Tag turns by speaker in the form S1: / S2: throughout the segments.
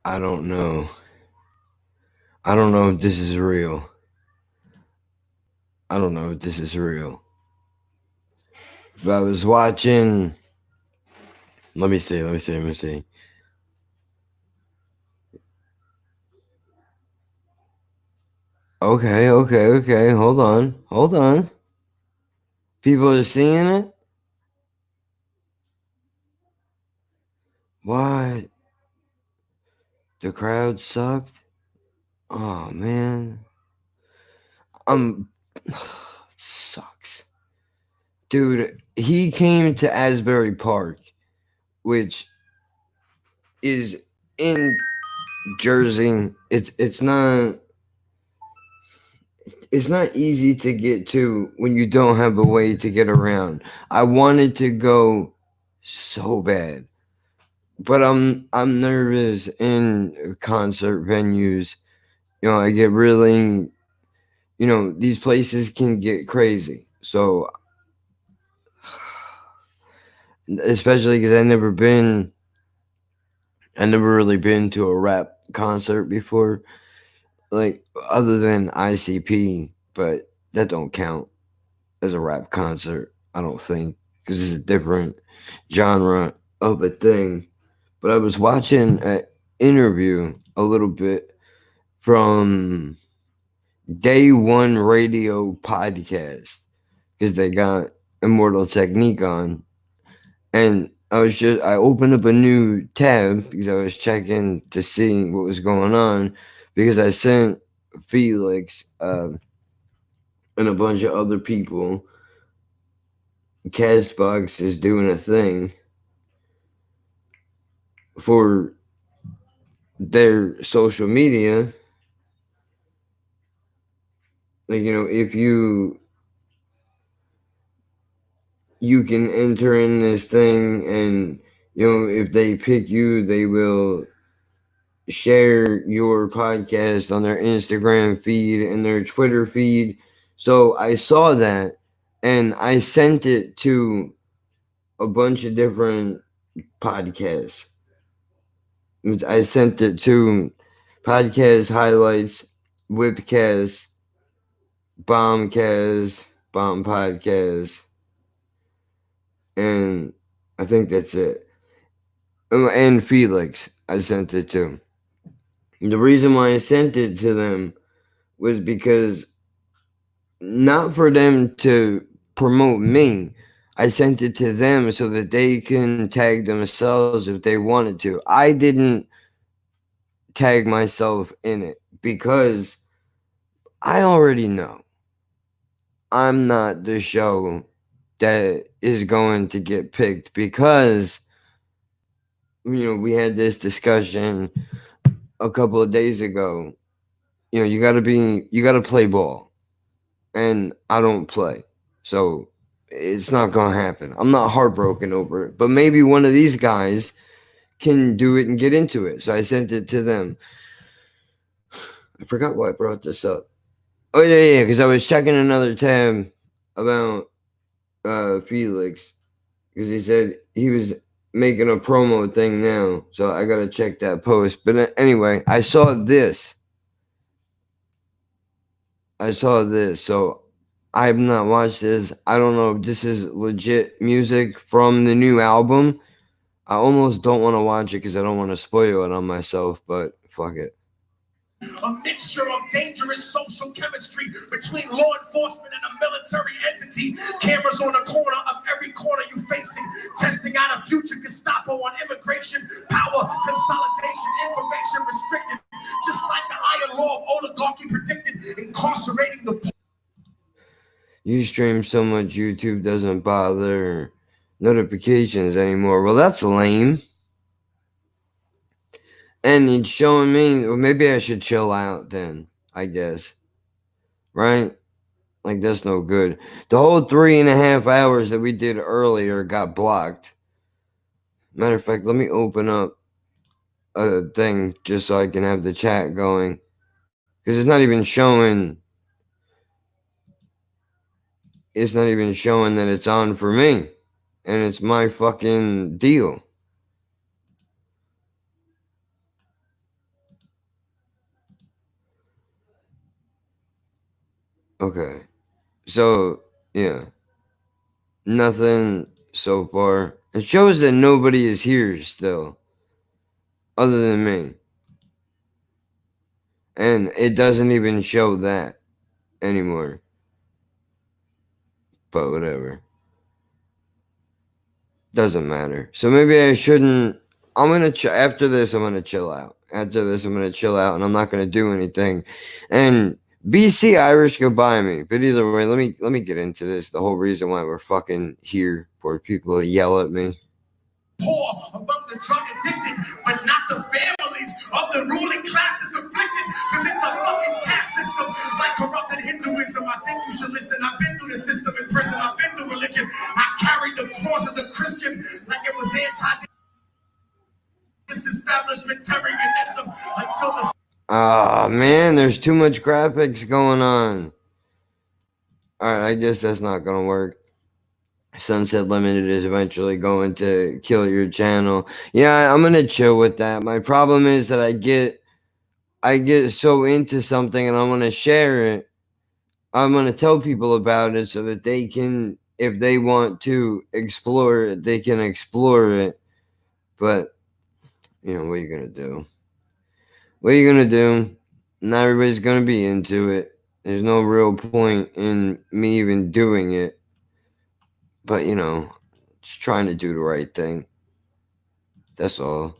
S1: I don't know. I don't know if this is real. I don't know if this is real. But I was watching. Let me see. Okay. Hold on. People are seeing it? What? The crowd sucked? Oh, man. I'm. Sucks. Dude, he came to Asbury Park, which is in Jersey. It's not easy to get to when you don't have a way to get around. I wanted to go so bad, but I'm nervous in concert venues. I get really, these places can get crazy. So, especially because I never really been to a rap concert before, like other than ICP, but that don't count as a rap concert, I don't think, because it's a different genre of a thing. But I was watching an interview a little bit from Day One Radio podcast because they got Immortal Technique on, and I opened up a new tab because I was checking to see what was going on because I sent Felix and a bunch of other people. Castbox is doing a thing for their social media. Like, if you can enter in this thing, and if they pick you, they will share your podcast on their Instagram feed and their Twitter feed. So I saw that, and I sent it to a bunch of different podcasts. I sent it to Podcast Highlights, Whipcast, Bombcast, Bomb Podcast, and I think that's it. And Felix, I sent it to. The reason why I sent it to them was because not for them to promote me. I sent it to them so that they can tag themselves if they wanted to. I didn't tag myself in it because I already know I'm not the show that is going to get picked because we had this discussion a couple of days ago. You got to play ball, and I don't play, so it's not gonna happen. I'm not heartbroken over it, but maybe one of these guys can do it and get into it. So I sent it to them. I forgot why I brought this up. Oh yeah, because I was checking another tab about Felix because he said he was making a promo thing now, so I gotta check that post. But anyway, I saw this. So I have not watched this. I don't know if this is legit music from the new album. I almost don't want to watch it because I don't want to spoil it on myself, but fuck it.
S2: A mixture of dangerous social chemistry between law enforcement and a military entity. Cameras on the corner of every corner you facing, testing out a future Gestapo on immigration, power consolidation, information restricted, just like the iron law of oligarchy predicted, incarcerating the.
S1: You stream so much YouTube doesn't bother notifications anymore. Well, that's lame. And it's showing me, well, maybe I should chill out then, I guess. Right? Like, that's no good. The whole 3.5 hours that we did earlier got blocked. Matter of fact, let me open up a thing just so I can have the chat going. Because it's not even showing that it's on for me. And it's my fucking deal. Okay. So, yeah. Nothing so far. It shows that nobody is here still. Other than me. And it doesn't even show that anymore. But whatever. Doesn't matter. So maybe I shouldn't. I'm gonna after this. I'm gonna chill out. After this, I'm gonna chill out, and I'm not gonna do anything. And BC Irish could buy me, but either way, let me get into this. The whole reason why we're fucking here for people to yell at me.
S2: Poor among the drug addicted, but not the families of the ruling classes afflicted, because it's a fucking caste system like corrupted Hinduism. I think you should listen. I've been through the system in prison. I've been through religion. I carried the cross as a Christian like it was anti-disestablishmentarianism until the...
S1: Ah, man, there's too much graphics going on. Alright, I guess that's not gonna work. Sunset Limited is eventually going to kill your channel. Yeah, I'm gonna chill with that. My problem is that I get so into something and I want to share it. I'm gonna tell people about it so that they can, if they want to explore it, they can explore it. But you know, what are you gonna do? What are you gonna do? Not everybody's gonna be into it. There's no real point in me even doing it. But you know, just trying to do the right thing. That's all.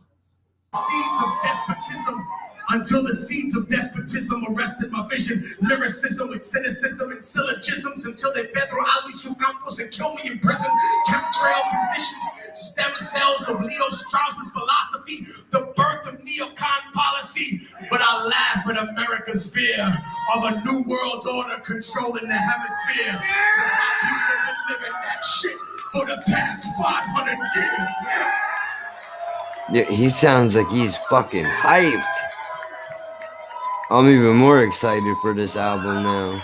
S2: Seeds of despotism until the seeds of despotism arrested my vision. Lyricism with cynicism and syllogisms until they Pedro Albizu Campos and kill me in prison. Chemtrail conditions, stem cells of Leo Strauss's philosophy, the birth of neocon policy. But I laugh at America's fear of a new world order controlling the hemisphere. Because my people have been living that shit for the past 500 years.
S1: Yeah, he sounds like he's fucking hyped. I'm even more excited for this album now.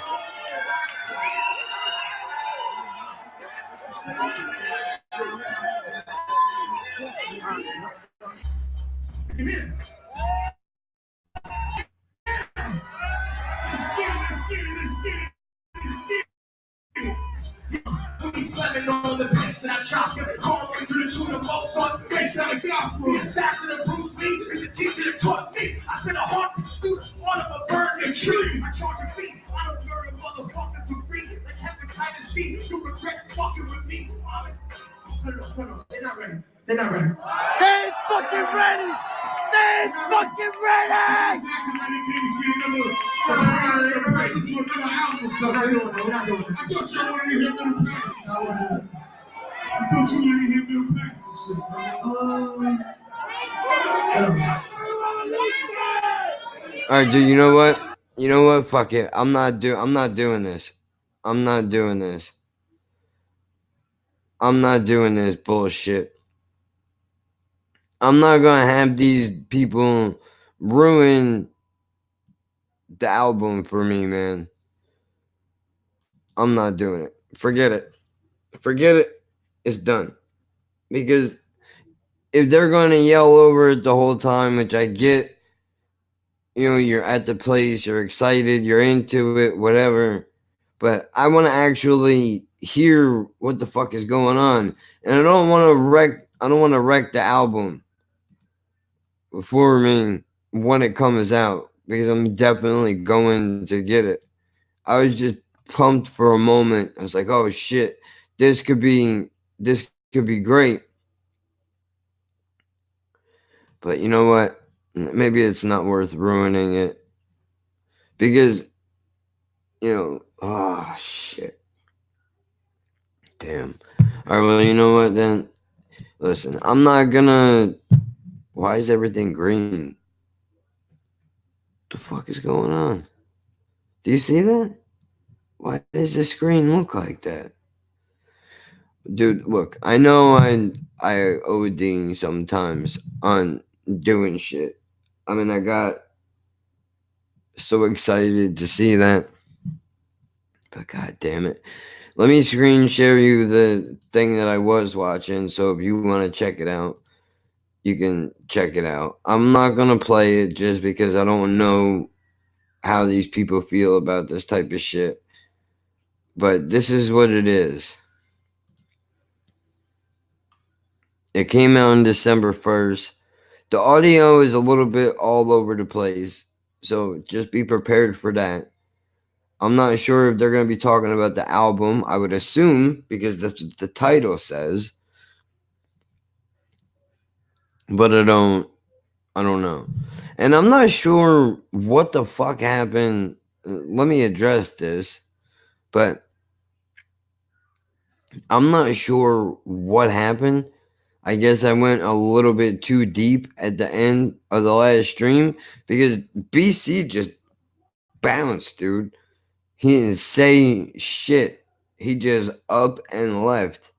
S2: Slamming on the bass that I chop you, call me to the tune of Mozart's bass and a gospel. The assassin of Bruce Lee is the teacher that taught me. I spent a heart through one of a burning tree. I charge a fee. I don't murder motherfuckers for free. Like hepatitis C, you regret fucking with me. No, they're not ready. They're not ready.
S3: They ain't fucking ready! They ain't fucking ready!
S1: Alright, dude, you know what? You know what? Fuck it. I'm not doing this. I'm not doing this. I'm not doing this bullshit. I'm not gonna have these people ruin the album for me, man. I'm not doing it. Forget it. Forget it. It's done. Because if they're going to yell over it the whole time, which I get, you know, you're at the place, you're excited, you're into it, whatever. But I want to actually hear what the fuck is going on. And I don't want to wreck the album before me when it comes out, because I'm definitely going to get it. I was just pumped for a moment. I was like, oh shit, this could be great. But you know what? Maybe it's not worth ruining it. Because, you know, oh shit. Damn. Alright, well, you know what then? Listen, I'm not gonna. Why is everything green? What the fuck is going on? Do you see that? Why does the screen look like that? Dude, look, I know I OD sometimes on doing shit. I mean, I got so excited to see that. But god damn it. Let me screen share you the thing that I was watching, so if you want to check it out, you can check it out. I'm not going to play it just because I don't know how these people feel about this type of shit. but this is what it is. It came out on December 1st. The audio is a little bit all over the place, so just be prepared for that. I'm not sure if they're going to be talking about the album. I would assume, because that's what the title says. But I don't know. And I'm not sure what the fuck happened. Let me address this. But I'm not sure what happened. I guess I went a little bit too deep at the end of the last stream because BC just bounced, dude. He didn't say shit. He just up and left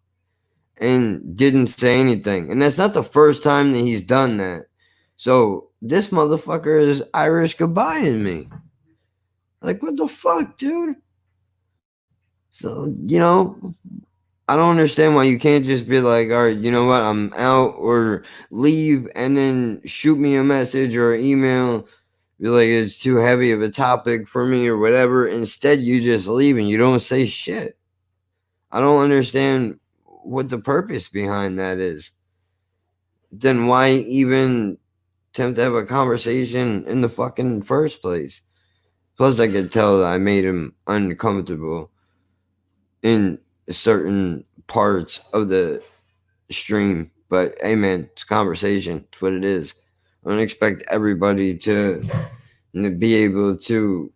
S1: and didn't say anything. And that's not the first time that he's done that. So this motherfucker is Irish goodbyeing me. Like, what the fuck, dude? So, I don't understand why you can't just be like, all right, you know what, I'm out, or leave and then shoot me a message or email. Be like, it's too heavy of a topic for me or whatever. Instead, you just leave and you don't say shit. I don't understand what the purpose behind that is. Then why even attempt to have a conversation in the fucking first place? Plus, I could tell that I made him uncomfortable in certain parts of the stream. But hey, man, it's conversation. It's what it is. I don't expect everybody to be able to,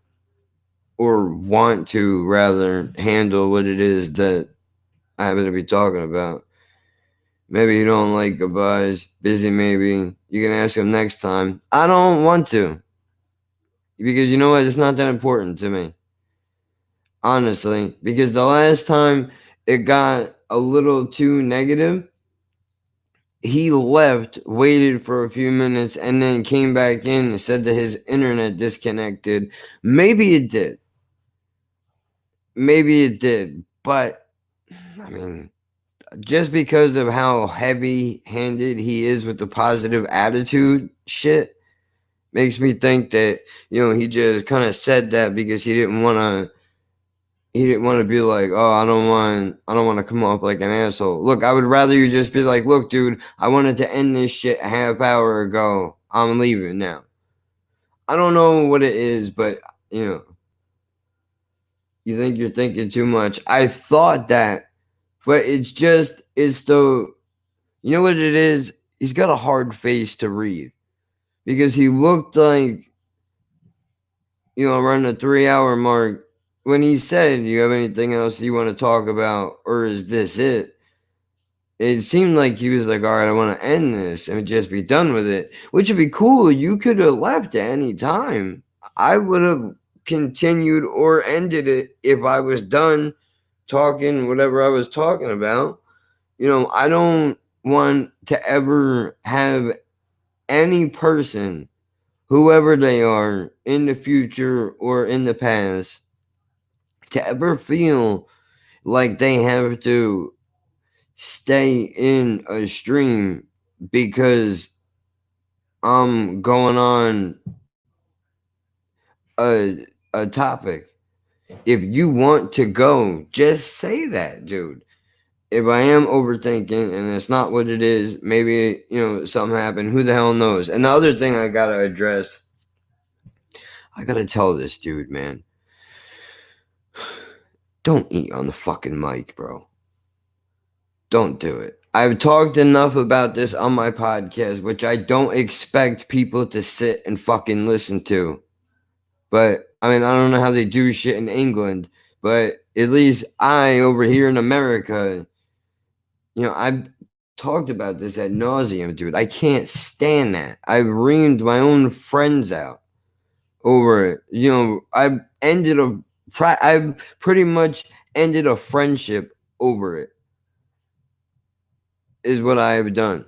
S1: or want to rather, handle what it is that I happen to be talking about. Maybe you don't like goodbyes, busy maybe. You can ask him next time. I don't want to. Because you know what? It's not that important to me. Honestly. Because the last time it got a little too negative, he left, waited for a few minutes, and then came back in and said that his internet disconnected. Maybe it did. Maybe it did. But, I mean, just because of how heavy-handed he is with the positive attitude shit, makes me think that, he just kind of said that because he didn't want to be like, oh, I don't want to come off like an asshole. Look, I would rather you just be like, look, dude, I wanted to end this shit a half hour ago. I'm leaving now. I don't know what it is, but, you think you're thinking too much. I thought that, but it's the, you know what it is? He's got a hard face to read because he looked like, around the 3-hour mark, when he said, "Do you have anything else you want to talk about, or is this it?" It seemed like he was like, "All right, I want to end this and just be done with it," which would be cool. You could have left at any time. I would have continued or ended it if I was done talking whatever I was talking about. I don't want to ever have any person, whoever they are, in the future or in the past, to ever feel like they have to stay in a stream because I'm going on a topic. If you want to go, just say that, dude. If I am overthinking and it's not what it is, maybe, something happened. Who the hell knows? And the other thing I gotta address, I gotta tell this dude, man. Don't eat on the fucking mic, bro. Don't do it. I've talked enough about this on my podcast, which I don't expect people to sit and fucking listen to. But, I mean, I don't know how they do shit in England, but at least I, over here in America, I've talked about this ad nauseum, dude. I can't stand that. I've reamed my own friends out over it. I've pretty much ended a friendship over it, is what I have done.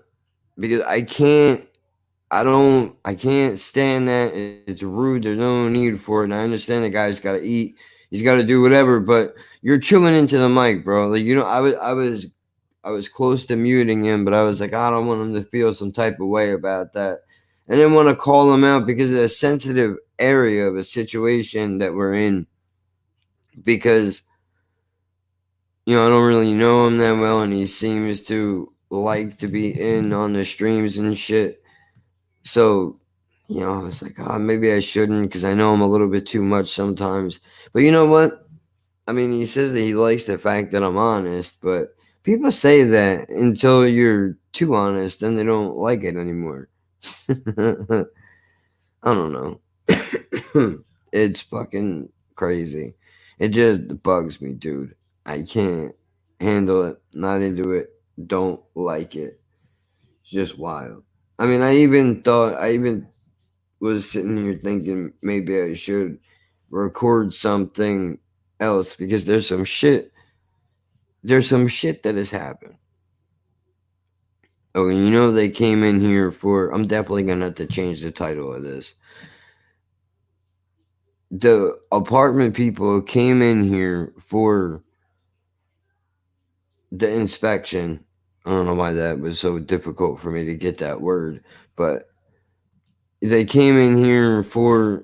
S1: Because I can't stand that. It's rude. There's no need for it. And I understand the guy's got to eat. He's got to do whatever. But you're chewing into the mic, bro. Like, I was close to muting him, but I was like, I don't want him to feel some type of way about that. I didn't want to call him out because of a sensitive area of a situation that we're in. Because I don't really know him that well, and he seems to like to be in on the streams and shit. So, I was like, maybe I shouldn't because I know him a little bit too much sometimes. But you know what? I mean, he says that he likes the fact that I'm honest, but people say that until you're too honest, then they don't like it anymore. I don't know. It's fucking crazy. It just bugs me, dude. I can't handle it. Not into it. Don't like it. It's just wild. I mean, I even was sitting here thinking maybe I should record something else because there's some shit that has happened. Oh, and they came in here for, I'm definitely gonna have to change the title of this. The apartment people came in here for the inspection. I don't know why that was so difficult for me to get that word, but they came in here for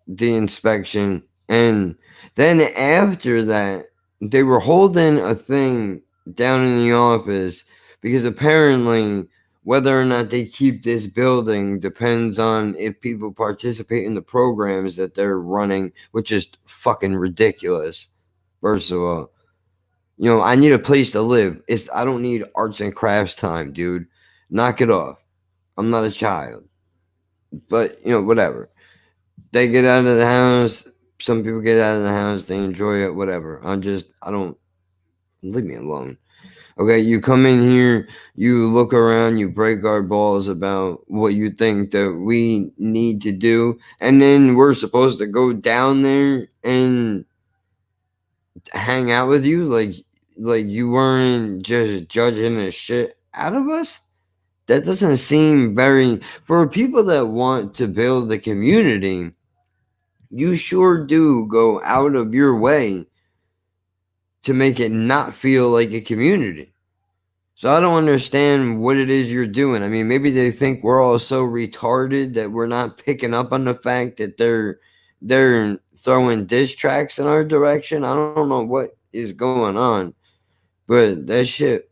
S1: the inspection, and then after that they were holding a thing down in the office because apparently whether or not they keep this building depends on if people participate in the programs that they're running, which is fucking ridiculous. First of all, I need a place to live. I don't need arts and crafts time, dude. Knock it off. I'm not a child. But, whatever. They get out of the house. Some people get out of the house. They enjoy it. Whatever. I don't. Leave me alone. Okay, you come in here, you look around, you break our balls about what you think that we need to do, and then we're supposed to go down there and hang out with you like you weren't just judging the shit out of us. That doesn't seem very, for people that want to build a community. You sure do go out of your way to make it not feel like a community. So I don't understand what it is you're doing. I mean, maybe they think we're all so retarded that we're not picking up on the fact that they're throwing diss tracks in our direction. I don't know what is going on, but that shit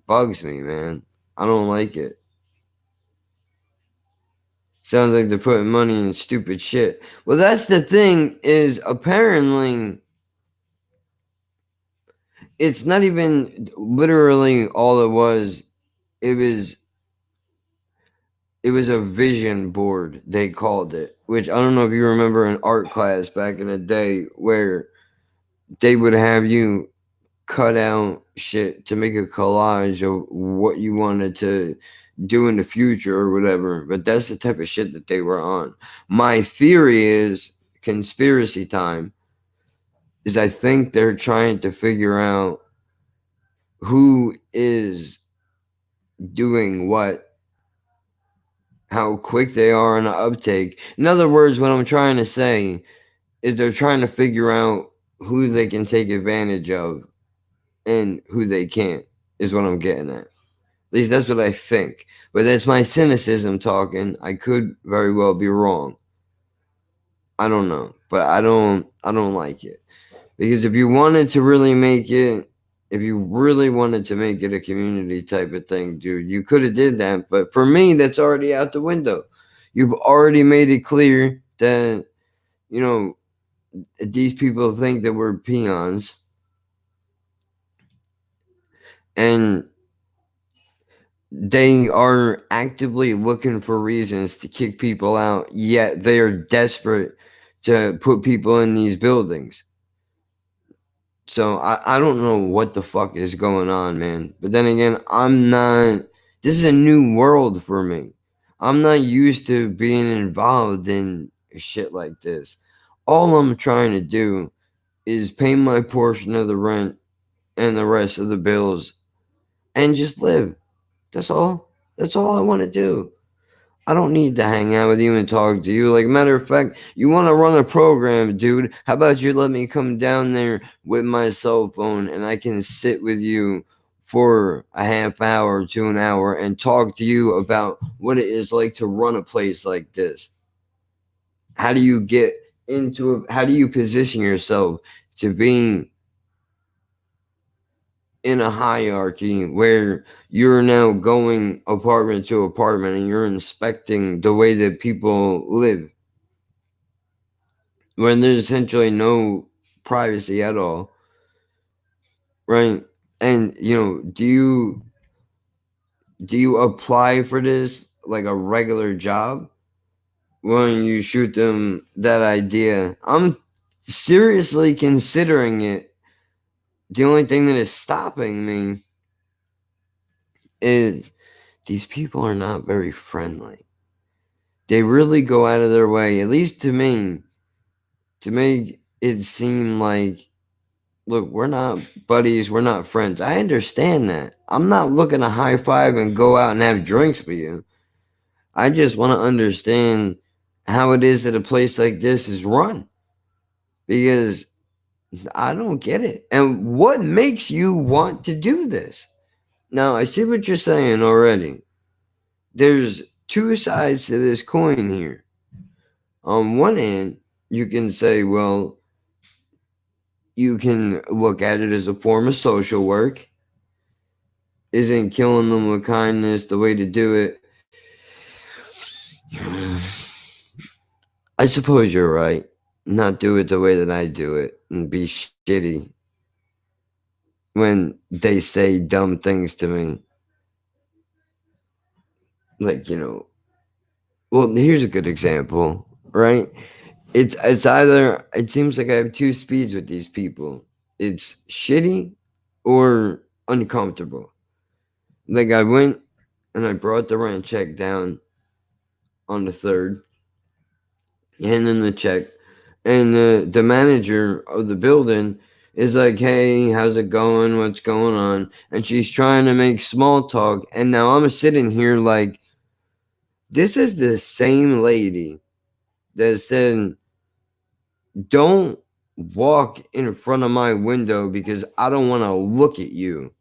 S1: bugs me, man. I don't like it. Sounds like they're putting money in stupid shit. Well, that's the thing, is apparently it's not even literally all it was. It was a vision board, they called it, which I don't know if you remember in art class back in the day where they would have you cut out shit to make a collage of what you wanted to do in the future or whatever. But that's the type of shit that they were on. My theory is conspiracy time is I think they're trying to figure out who is doing what, how quick they are on the uptake. In other words, what I'm trying to say is they're trying to figure out who they can take advantage of and who they can't, is what I'm getting at. At least that's what I think. But that's my cynicism talking. I could very well be wrong. I don't know. But I don't like it. Because if you wanted to really make it, if you really wanted to make it a community type of thing, dude, you could have did that. But for me, that's already out the window. You've already made it clear that, these people think that we're peons. And they are actively looking for reasons to kick people out, yet they are desperate to put people in these buildings. So I don't know what the fuck is going on, man. But then again, this is a new world for me. I'm not used to being involved in shit like this. All I'm trying to do is pay my portion of the rent and the rest of the bills and just live. That's all. That's all I want to do. I don't need to hang out with you and talk to you. Like, matter of fact, you want to run a program, dude? How about you let me come down there with my cell phone and I can sit with you for a half hour to an hour and talk to you about what it is like to run a place like this? How do you get into it? How do you position yourself to being in a hierarchy where you're now going apartment to apartment and you're inspecting the way that people live when there's essentially no privacy at all, right? And do you apply for this like a regular job when you shoot them that idea? I'm seriously considering it. The only thing that is stopping me is these people are not very friendly. They really go out of their way, at least to me, to make it seem like, look, we're not buddies, we're not friends. I understand that. I'm not looking to high five and go out and have drinks with you. I just want to understand how it is that a place like this is run because I don't get it. And what makes you want to do this? Now, I see what you're saying already. There's two sides to this coin here. On one hand, you can say, well, you can look at it as a form of social work. Isn't killing them with kindness the way to do it? I suppose you're right. Not do it the way that I do it and be shitty when they say dumb things to me. Like, well, here's a good example, right? It's either it seems like I have two speeds with these people. It's shitty or uncomfortable. Like I went and I brought the rent check down on the 3rd, handing the check, and the manager of the building is like, "Hey, how's it going? What's going on?" And she's trying to make small talk, and now I'm sitting here like, this is the same lady that said, "Don't walk in front of my window because I don't want to look at you.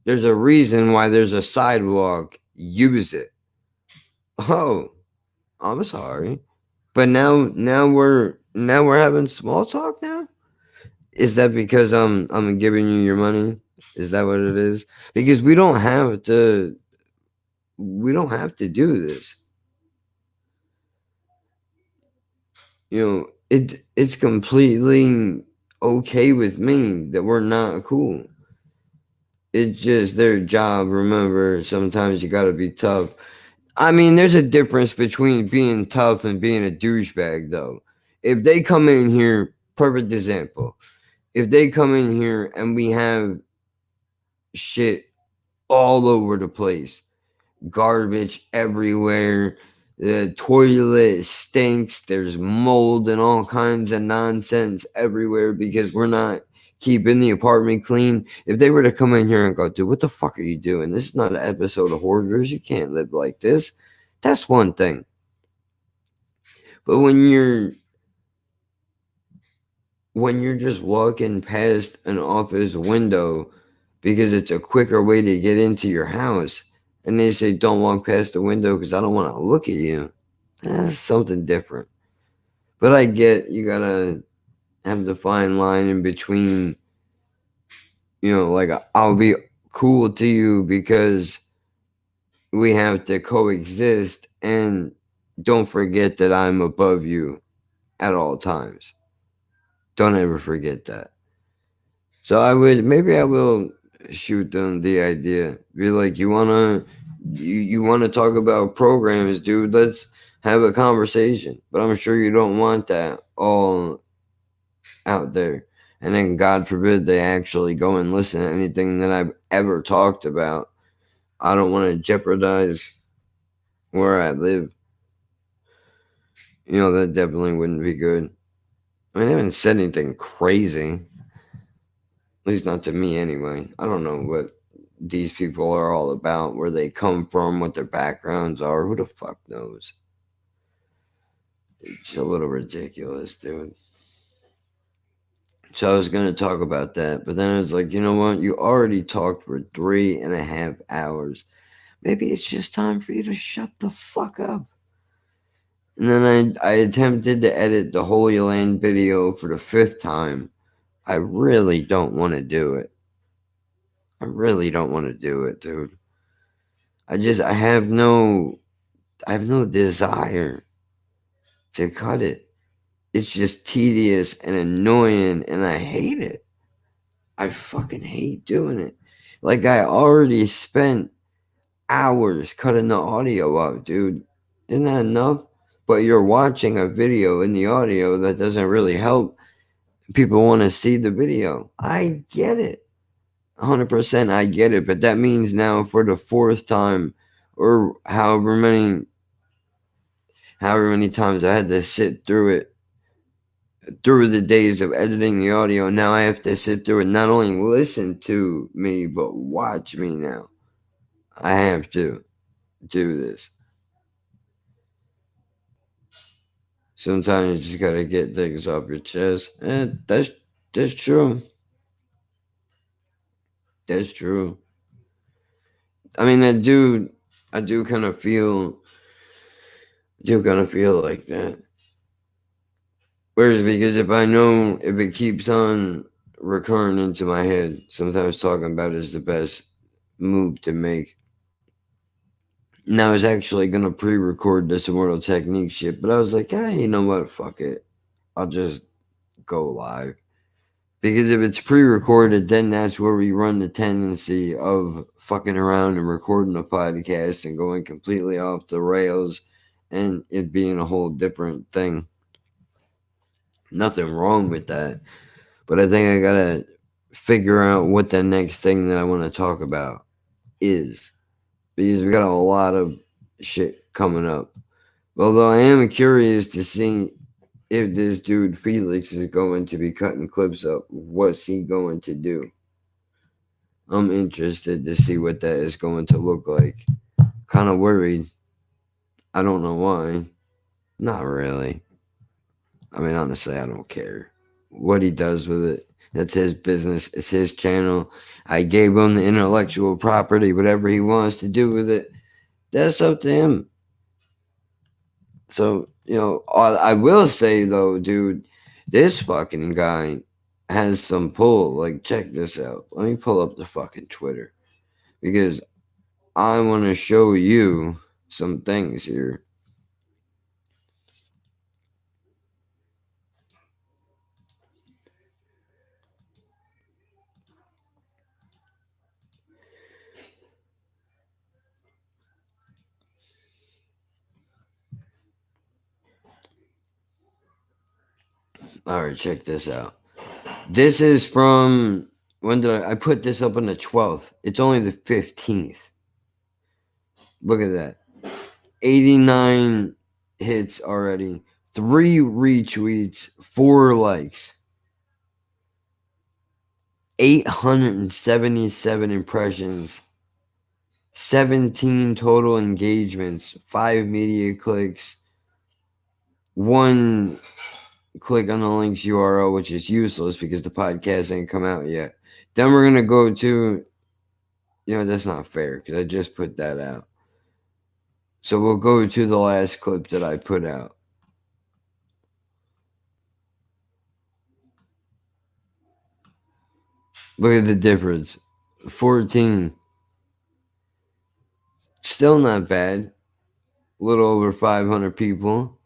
S1: There's a reason why there's a sidewalk. Use it." Oh, I'm sorry. But now we're having small talk now? Is that because I'm giving you your money? Is that what it is? Because we don't have to do this. It's completely okay with me that we're not cool. It's just their job. Remember, sometimes you gotta be tough. I mean, there's a difference between being tough and being a douchebag, though. If they come in here, perfect example. If they come in here and we have shit all over the place, garbage everywhere, the toilet stinks, there's mold and all kinds of nonsense everywhere because we're not keeping the apartment clean. If they were to come in here and go, "Dude, what the fuck are you doing? This is not an episode of Hoarders. You can't live like this." That's one thing. But when you're just walking past an office window because it's a quicker way to get into your house, and they say, "Don't walk past the window because I don't want to look at you," that's something different. But I get you gotta have the fine line in between, like I'll be cool to you because we have to coexist, and don't forget that I'm above you at all times. Don't ever forget that. So maybe I will shoot them the idea. Be like, you wanna talk about programs, dude? Let's have a conversation. But I'm sure you don't want that all out there. And then God forbid they actually go and listen to anything that I've ever talked about. I don't want to jeopardize where I live. That definitely wouldn't be good. I mean, I haven't said anything crazy. At least not to me anyway. I don't know what these people are all about, where they come from, what their backgrounds are. Who the fuck knows? It's a little ridiculous, dude. So I was going to talk about that, but then I was like, you know what? You already talked for 3.5 hours. Maybe it's just time for you to shut the fuck up. And then I attempted to edit the Holy Land video for the 5th time. I really don't want to do it. I really don't want to do it, dude. I have no desire to cut it. It's just tedious and annoying, and I hate it. I fucking hate doing it. Like, I already spent hours cutting the audio out, dude. Isn't that enough? But you're watching a video in the audio that doesn't really help. People want to see the video. I get it. 100% I get it. But that means now for the fourth time or however many times I had to sit through it through the days of editing the audio. Now I have to sit through it, not only listen to me, but watch me now. I have to do this. Sometimes you just gotta get things off your chest. That's true. That's true. I mean, I do kind of feel like that. Whereas, because if I know if it keeps on recurring into my head, sometimes talking about it is the best move to make. Now, I was actually gonna pre-record this Immortal Technique shit, but I was like, hey, you know what? Fuck it. I'll just go live. Because if it's pre-recorded, then that's where we run the tendency of fucking around and recording a podcast and going completely off the rails and it being a whole different thing. Nothing wrong with that. But I think I gotta figure out what the next thing that I want to talk about is. Because we got a lot of shit coming up. Although I am curious to see if this dude Felix is going to be cutting clips up. What's he going to do? I'm interested to see what that is going to look like. Kind of worried. I don't know why. Not really. I mean, honestly, I don't care. What he does with it, that's his business. It's his channel. I gave him the intellectual property. Whatever he wants to do with it, that's up to him. So, I will say, though, dude, this fucking guy has some pull. Like, check this out. Let me pull up the fucking Twitter. Because I want to show you some things here. All right, check this out. This is from, when did I put this up on the 12th? It's only the 15th. Look at that. 89 hits already. 3 retweets, 4 likes. 877 impressions. 17 total engagements. 5 media clicks. 1 click on the link's URL, which is useless because the podcast ain't come out yet. Then we're going to go to, that's not fair because I just put that out. So we'll go to the last clip that I put out. Look at the difference. 14. Still not bad. A little over 500 people.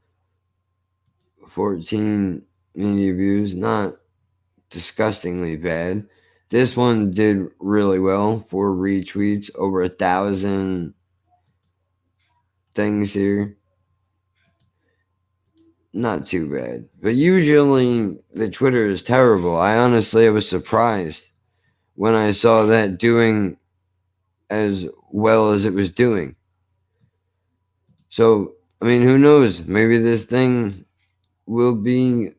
S1: 14 media views. Not disgustingly bad. This one did really well. 4 retweets. Over 1,000 things here. Not too bad. But usually the Twitter is terrible. I was surprised when I saw that doing as well as it was doing. So, I mean, who knows? Maybe this thing will be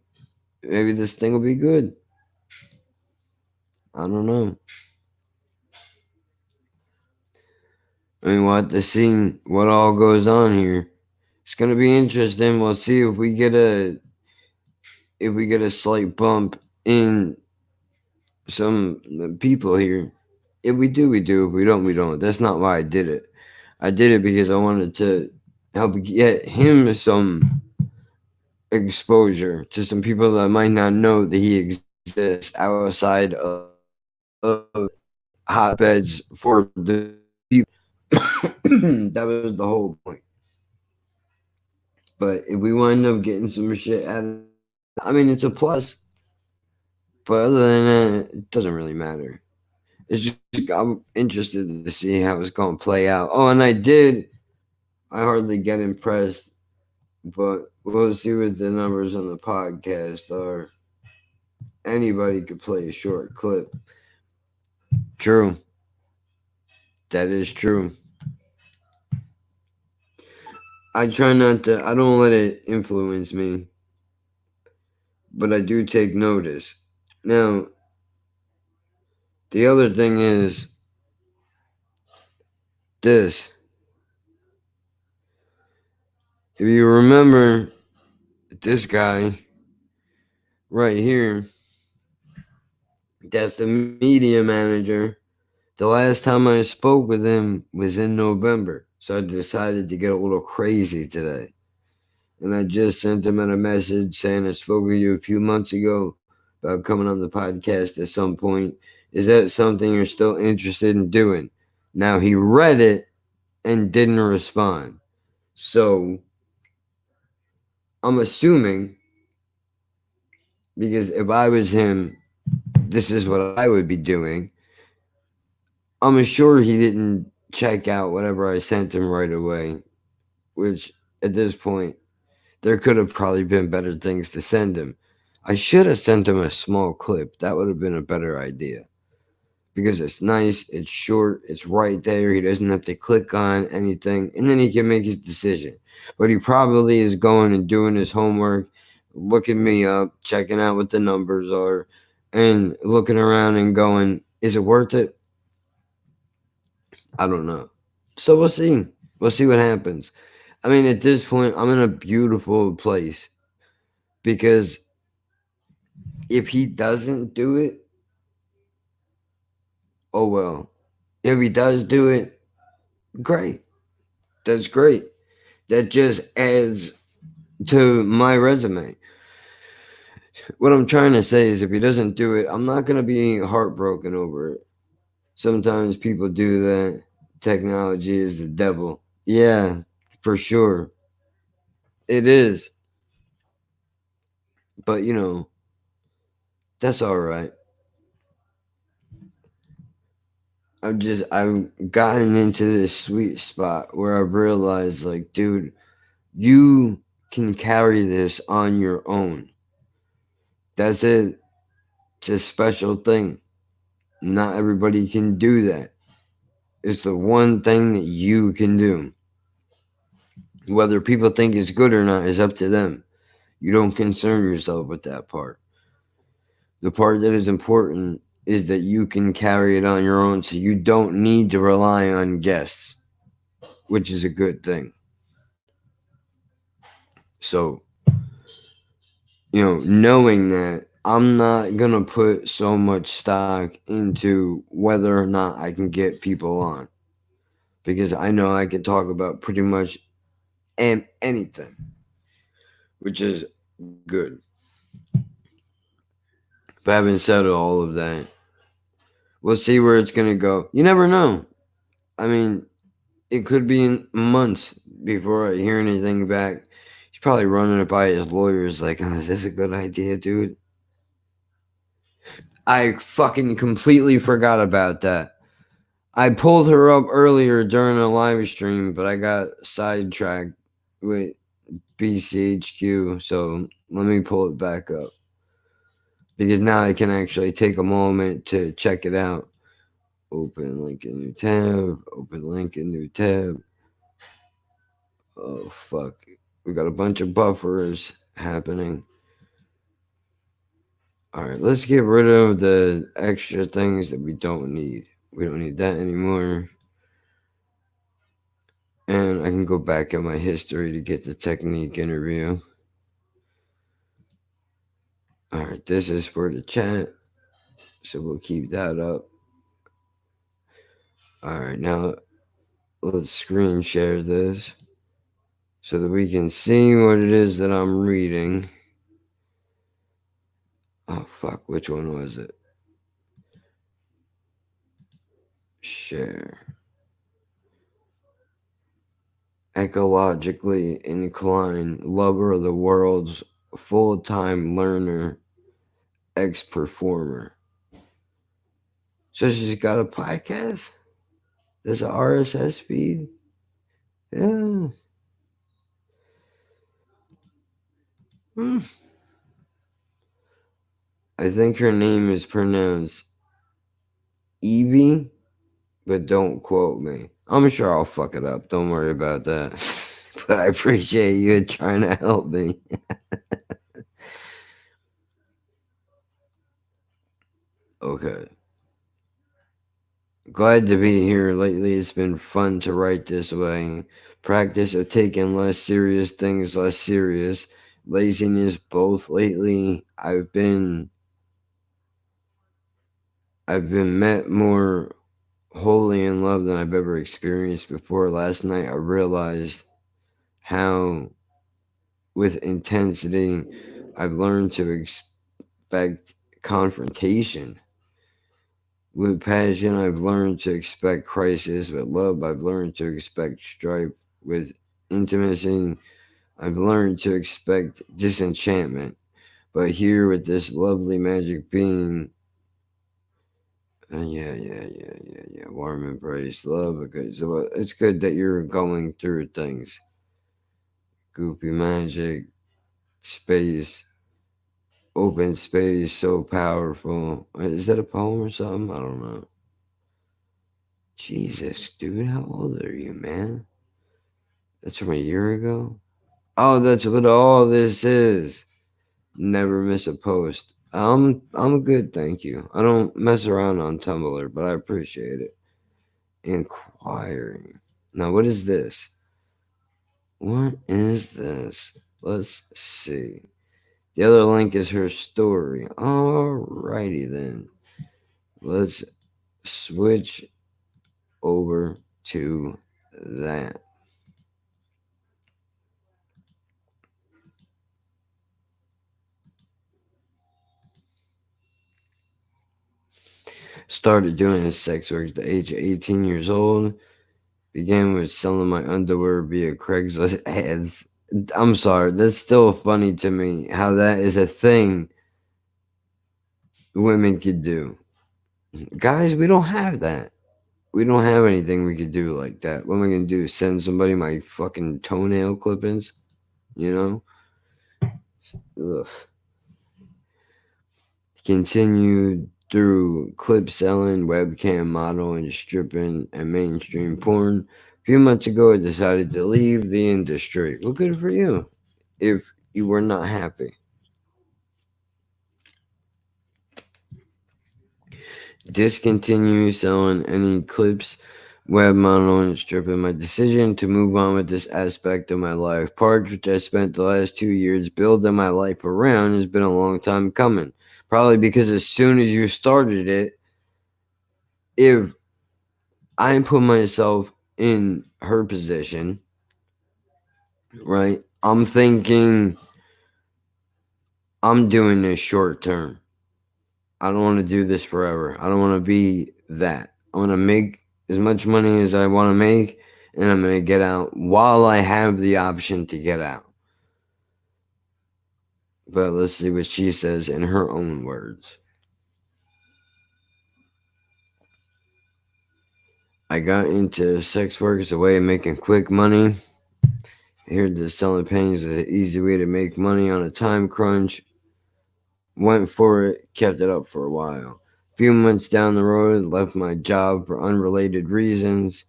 S1: good. I don't know. I mean, we'll have to see what all goes on here. It's going to be interesting. We'll see if we get a slight bump in some people here. If we do, we do. If we don't, we don't. That's not why I did it. I did it because I wanted to help get him some exposure to some people that might not know that he exists outside of hotbeds for the people. That was the whole point. But if we wind up getting some shit out of it, I mean, it's a plus. But other than that, it doesn't really matter. It's just I'm interested to see how it's going to play out. Oh, and I hardly get impressed, but we'll see what the numbers on the podcast are. Anybody could play a short clip. True. That is true. I try not to, I don't let it influence me, but I do take notice. Now, the other thing is this. If you remember this guy right here, that's the media manager. The last time I spoke with him was in November, so I decided to get a little crazy today. And I just sent him a message saying I spoke with you a few months ago about coming on the podcast at some point. Is that something you're still interested in doing? Now, he read it and didn't respond. So I'm assuming, because if I was him, this is what I would be doing. I'm sure he didn't check out whatever I sent him right away, which at this point, there could have probably been better things to send him. I should have sent him a small clip. That would have been a better idea. Because it's nice, it's short, it's right there. He doesn't have to click on anything, and then he can make his decision. But he probably is going and doing his homework, looking me up, checking out what the numbers are, and looking around and going, is it worth it? I don't know. So we'll see. We'll see what happens. I mean, at this point, I'm in a beautiful place because if he doesn't do it, oh well. If he does do it, great. That's great. That just adds to my resume. What I'm trying to say is if he doesn't do it, I'm not going to be heartbroken over it. Sometimes people do that. Technology is the devil. Yeah, for sure. It is. But, that's all right. I've gotten into this sweet spot where I've realized, like, dude, you can carry this on your own. That's it. It's a special thing. Not everybody can do that. It's the one thing that you can do. Whether people think it's good or not is up to them. You don't concern yourself with that part. The part that is important is that you can carry it on your own, so you don't need to rely on guests, which is a good thing. So, knowing that, I'm not going to put so much stock into whether or not I can get people on, because I know I can talk about pretty much anything, which is good. But having said all of that, we'll see where it's going to go. You never know. I mean, it could be in months before I hear anything back. He's probably running it by his lawyers like, oh, is this a good idea, dude? I fucking completely forgot about that. I pulled her up earlier during a live stream, but I got sidetracked with BCHQ, so let me pull it back up. Because now I can actually take a moment to check it out. Open link in new tab. Open link in new tab. Oh, fuck. We got a bunch of buffers happening. Alright, let's get rid of the extra things that we don't need. We don't need that anymore. And I can go back in my history to get the technique interview. Alright, this is for the chat. So we'll keep that up. Alright, now let's screen share this so that we can see what it is that I'm reading. Oh, fuck. Which one was it? share. Ecologically inclined, lover of the world's full-time learner, ex-performer. So she's got a podcast? There's an RSS feed? Yeah. Hmm. I think her name is pronounced Evie, but don't quote me. I'm sure I'll fuck it up. Don't worry about that. But I appreciate you trying to help me. Okay. Glad to be here. Lately, it's been fun to write this way. Practice of taking less serious things less serious. Laziness, both. Lately, I've been met more wholly in love than I've ever experienced before. Last night, I realized how, with intensity, I've learned to expect confrontation. With passion, I've learned to expect crisis. With love, I've learned to expect strife. With intimacy, I've learned to expect disenchantment. But here, with this lovely magic being, yeah. Warm embrace, love. Okay, so it's good that you're going through things. Goopy magic, space, open space, so powerful. Is that a poem or something? I don't know. Jesus, dude, how old are you, man? That's from a year ago? Oh, that's what all this is. Never miss a post. I'm good, thank you. I don't mess around on Tumblr, but I appreciate it. Inquiring. Now, what is this? What is this? Let's see. The other link is her story. Alrighty then. Let's switch over to that. Started doing sex work at the age of 18 years old. Began with selling my underwear via Craigslist ads. I'm sorry, that's still funny to me how that is a thing women could do. Guys, we don't have that. We don't have anything we could do like that. What am I gonna do? Send somebody my fucking toenail clippings? You know? Ugh. Continued through clip selling, webcam modeling, stripping, and mainstream porn. A few months ago, I decided to leave the industry. Well, good for you. If you were not happy. Discontinue selling any clips, web modeling, and stripping. My decision to move on with this aspect of my life, part which I spent the last 2 years building my life around, has been a long time coming. Probably because as soon as you started it, if I put myself in her position, right? I'm thinking I'm doing this short term. I don't want to do this forever. I don't want to be that. I want to make as much money as I want to make, and I'm going to get out while I have the option to get out. But let's see what she says in her own words. I got into sex work as a way of making quick money. I heard that selling panties is an easy way to make money on a time crunch. Went for it, kept it up for a while. A few months down the road, left my job for unrelated reasons.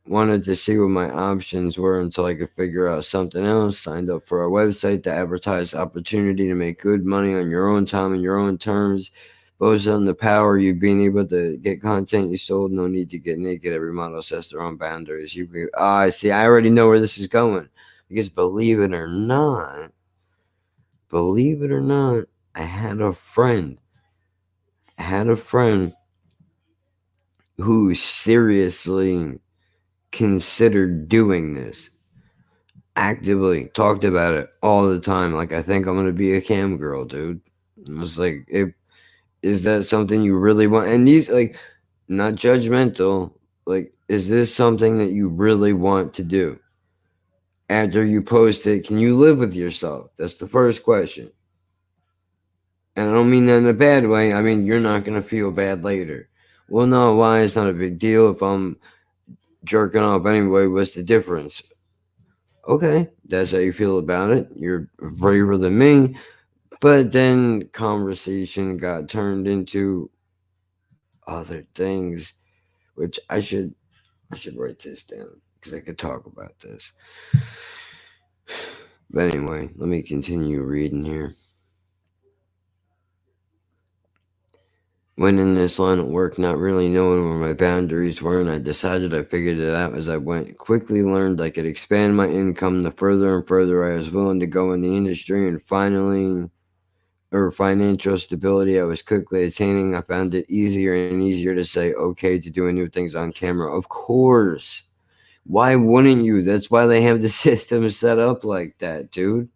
S1: Wanted to see what my options were until I could figure out something else. Signed up for a website to advertise opportunity to make good money on your own time and your own terms. Boast on the power of you being able to get content you sold. No need to get naked. Every model sets their own boundaries. I see. I already know where this is going. Because believe it or not, I had a friend who seriously considered doing this. Actively talked about it all the time. Like, I think I'm gonna be a cam girl, dude. I was like, is that something you really want? And these, like, not judgmental. Like, is this something that you really want to do? After you post it, can you live with yourself? That's the first question. And I don't mean that in a bad way. I mean, you're not going to feel bad later. Well, no, why? It's not a big deal. If I'm jerking off anyway, what's the difference? Okay, that's how you feel about it. You're braver than me. But then conversation got turned into other things, which I should write this down because I could talk about this. But anyway, let me continue reading here. Went in this line of work not really knowing where my boundaries were, and I decided I figured it out as I went. Quickly learned I could expand my income the further and further I was willing to go in the industry, and finally, or financial stability I was quickly attaining. I found it easier and easier to say okay to doing new things on camera. Of course. Why wouldn't you? That's why they have the system set up like that, dude.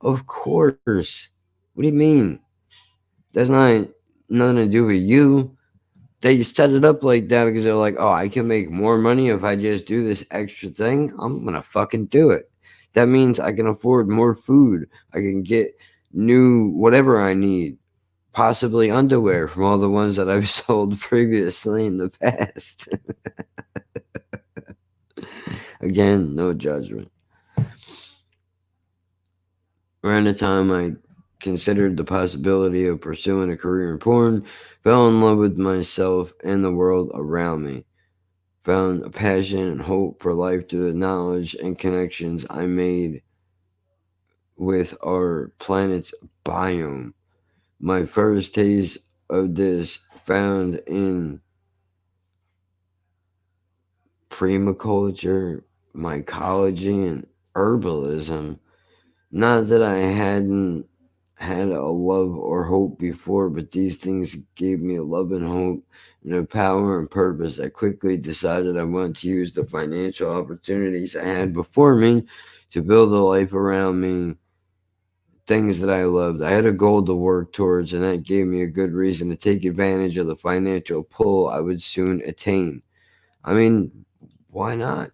S1: Of course. What do you mean? That's not nothing to do with you. They set it up like that because they're like, oh, I can make more money if I just do this extra thing. I'm gonna fucking do it. That means I can afford more food. I can get new whatever I need, possibly underwear from all the ones that I've sold previously in the past. Again, no judgment. Around the time I considered the possibility of pursuing a career in porn, fell in love with myself and the world around me. Found a passion and hope for life through the knowledge and connections I made with our planet's biome. My first taste of this found in permaculture, mycology, and herbalism. Not that I hadn't had a love or hope before, but these things gave me a love and hope and a power and purpose. I quickly decided I wanted to use the financial opportunities I had before me to build a life around me, things that I loved. I had a goal to work towards, and that gave me a good reason to take advantage of the financial pull I would soon attain. I mean, why not?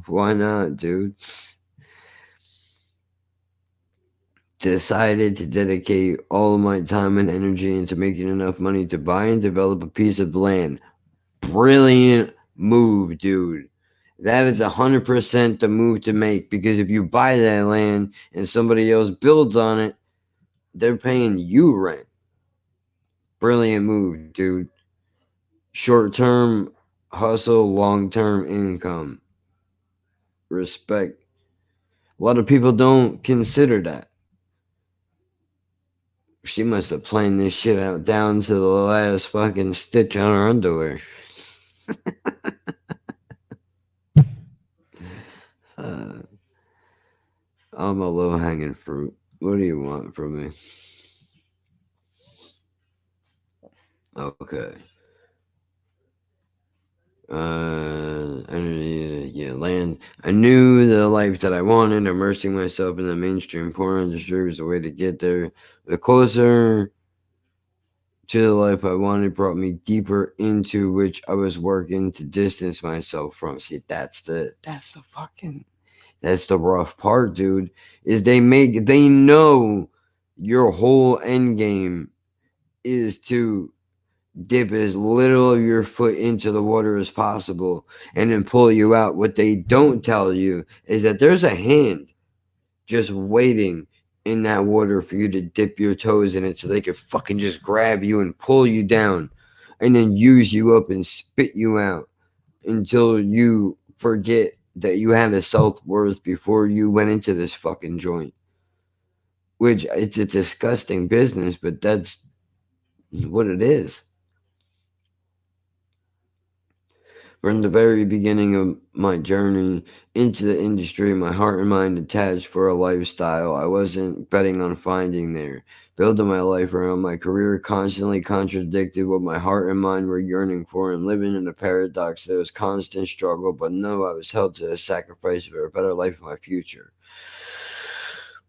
S1: Why not, dude? Decided to dedicate all of my time and energy into making enough money to buy and develop a piece of land. Brilliant move, dude. That is 100% the move to make, because if you buy that land and somebody else builds on it, they're paying you rent. Brilliant move, dude. Short term hustle, long term income. Respect. A lot of people don't consider that. She must have planned this shit out down to the last fucking stitch on her underwear. I'm a low hanging fruit. What do you want from me? Okay. Energy, yeah, land. I knew the life that I wanted. Immersing myself in the mainstream porn industry was the way to get there. The closer to the life I wanted brought me deeper into which I was working to distance myself from. See, that's the rough part, dude. Is they know your whole end game is to dip as little of your foot into the water as possible and then pull you out. What they don't tell you is that there's a hand just waiting in that water for you to dip your toes in it so they could fucking just grab you and pull you down and then use you up and spit you out until you forget that you had a self-worth before you went into this fucking joint. Which, it's a disgusting business, but that's what it is. From the very beginning of my journey into the industry, my heart and mind attached for a lifestyle I wasn't betting on finding there. Building my life around my career constantly contradicted what my heart and mind were yearning for, and living in a paradox that was constant struggle, but no, I was held to a sacrifice for a better life in my future.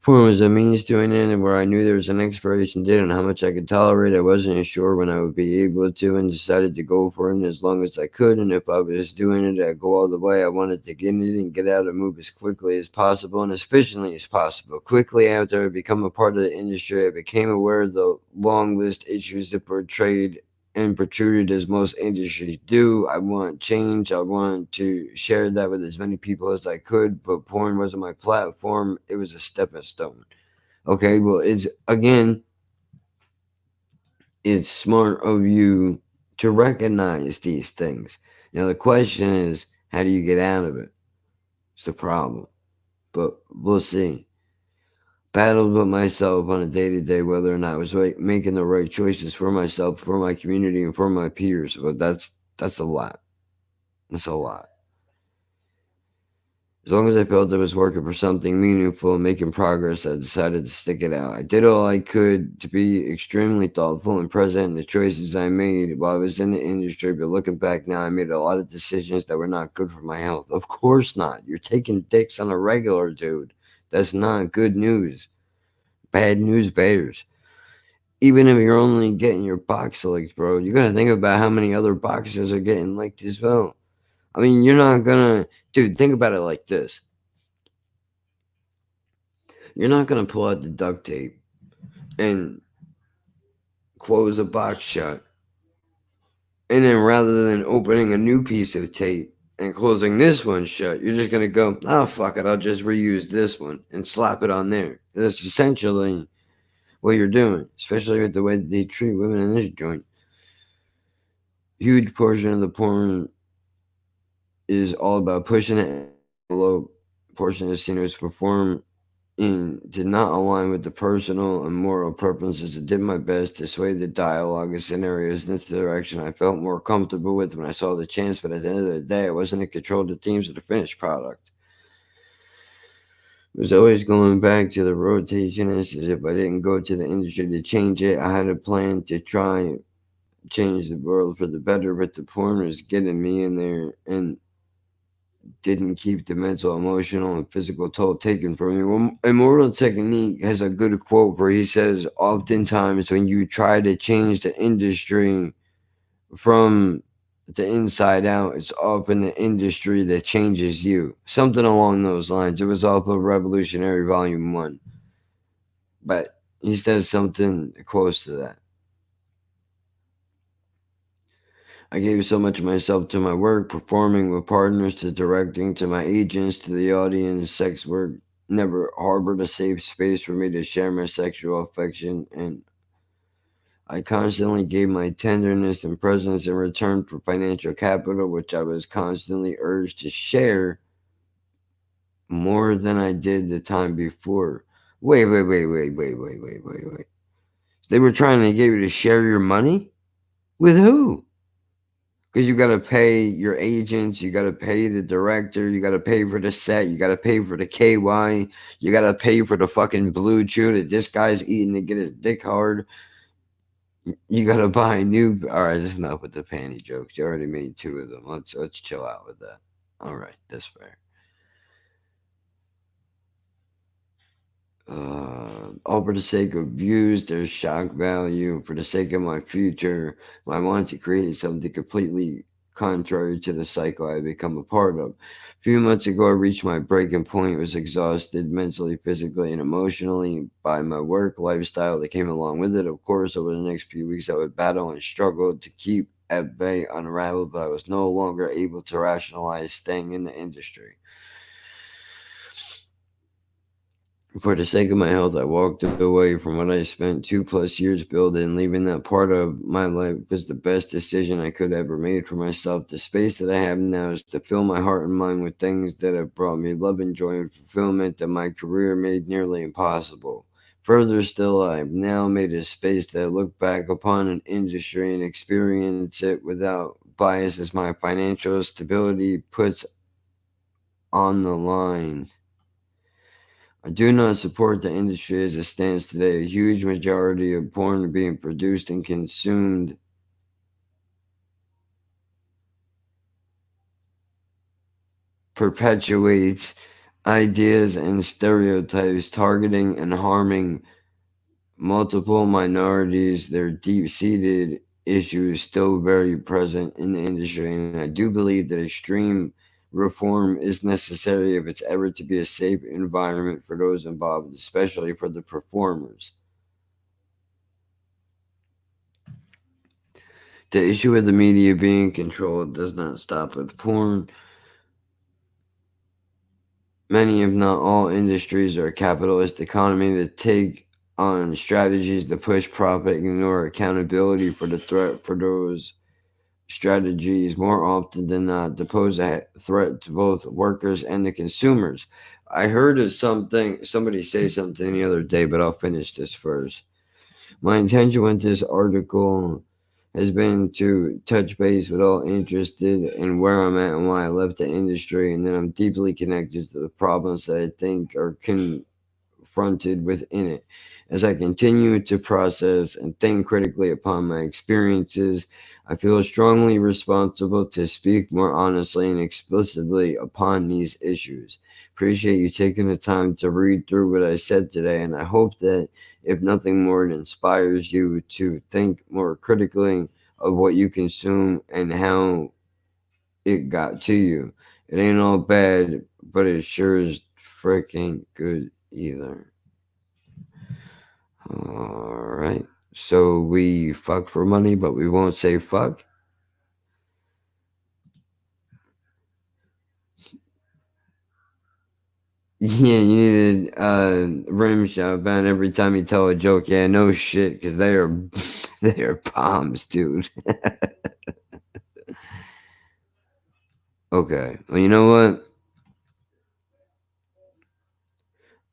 S1: Porn was a means to an end where I knew there was an expiration date on how much I could tolerate. I wasn't sure when I would be able to and decided to go for it as long as I could. And if I was doing it, I'd go all the way. I wanted to get in it and get out and move as quickly as possible and as efficiently as possible. Quickly after I become a part of the industry, I became aware of the long list issues that portrayed and protruded as most industries do. I want change. I want to share that with as many people as I could, but porn wasn't my platform. It was a stepping stone. Okay, well, it's smart of you to recognize these things. Now, the question is, how do you get out of it? It's the problem. But we'll see. Battled with myself on a day to day whether or not I was making the right choices for myself, for my community, and for my peers. But that's a lot. That's a lot. As long as I felt I was working for something meaningful and making progress, I decided to stick it out. I did all I could to be extremely thoughtful and present in the choices I made while I was in the industry, but looking back now, I made a lot of decisions that were not good for my health. Of course not. You're taking dicks on a regular, dude. That's not good news. Bad news bears. Even if you're only getting your box licked, bro, you gotta think about how many other boxes are getting licked as well. I mean, you're not gonna, dude, think about it like this. You're not gonna pull out the duct tape and close a box shut. And then rather than opening a new piece of tape and closing this one shut, you're just gonna go, oh fuck it, I'll just reuse this one and slap it on there. That's essentially what you're doing, especially with the way that they treat women in this joint. Huge portion of the porn is all about pushing it. Low portion of sinners perform in did not align with the personal and moral preferences. I did my best to sway the dialogue and scenarios in the direction I felt more comfortable with when I saw the chance, but at the end of the day, I wasn't in control of the themes of the finished product. It was always going back to the rotation as if I didn't go to the industry to change it. I had a plan to try and change the world for the better, but the porn was getting me in there and didn't keep the mental, emotional, and physical toll taken from me. Well, Immortal Technique has a good quote where he says, oftentimes when you try to change the industry from the inside out, it's often the industry that changes you. Something along those lines. It was off of Revolutionary Volume 1. But he says something close to that. I gave so much of myself to my work, performing with partners, to directing, to my agents, to the audience. Sex work never harbored a safe space for me to share my sexual affection, and I constantly gave my tenderness and presence in return for financial capital, which I was constantly urged to share more than I did the time before. Wait. They were trying to get you to share your money? With who? Because you got to pay your agents, you got to pay the director, you got to pay for the set, you got to pay for the KY, you got to pay for the fucking blue chew that this guy's eating to get his dick hard. You got to buy new. All right, that's enough with the panty jokes. You already made 2 of them. Let's chill out with that. All right, that's fair. All for the sake of views, there's shock value. For the sake of my future, I want to create something completely contrary to the cycle I become a part of. A few months ago, I reached my breaking point. I was exhausted mentally, physically, and emotionally by my work lifestyle that came along with it. Of course, over the next few weeks, I would battle and struggle to keep at bay, unraveled, but I was no longer able to rationalize staying in the industry. For the sake of my health, I walked away from what I spent 2+ years building. Leaving that part of my life was the best decision I could ever made for myself. The space that I have now is to fill my heart and mind with things that have brought me love and joy and fulfillment that my career made nearly impossible. Further still, I've now made a space that I look back upon an industry and experience it without bias as my financial stability puts on the line. I do not support the industry as it stands today. A huge majority of porn being produced and consumed perpetuates ideas and stereotypes targeting and harming multiple minorities. Their deep-seated issues still very present in the industry, and I do believe that extreme reform is necessary if it's ever to be a safe environment for those involved, especially for the performers. The issue with the media being controlled does not stop with porn. Many, if not all, industries are a capitalist economy that take on strategies to push profit, ignore accountability for the threat for those strategies more often than not to pose a threat to both workers and the consumers. I heard of somebody say something the other day, but I'll finish this first. My intention with this article has been to touch base with all interested in where I'm at and why I left the industry, and then I'm deeply connected to the problems that I think are confronted within it. As I continue to process and think critically upon my experiences, I feel strongly responsible to speak more honestly and explicitly upon these issues. Appreciate you taking the time to read through what I said today, and I hope that, if nothing more, it inspires you to think more critically of what you consume and how it got to you. It ain't all bad, but it sure is freaking good either. Alright. So we fuck for money, but we won't say fuck? Yeah, you need a rim shot ban every time you tell a joke. Yeah, no shit, because they are they are bombs, dude. Okay. Well, you know what?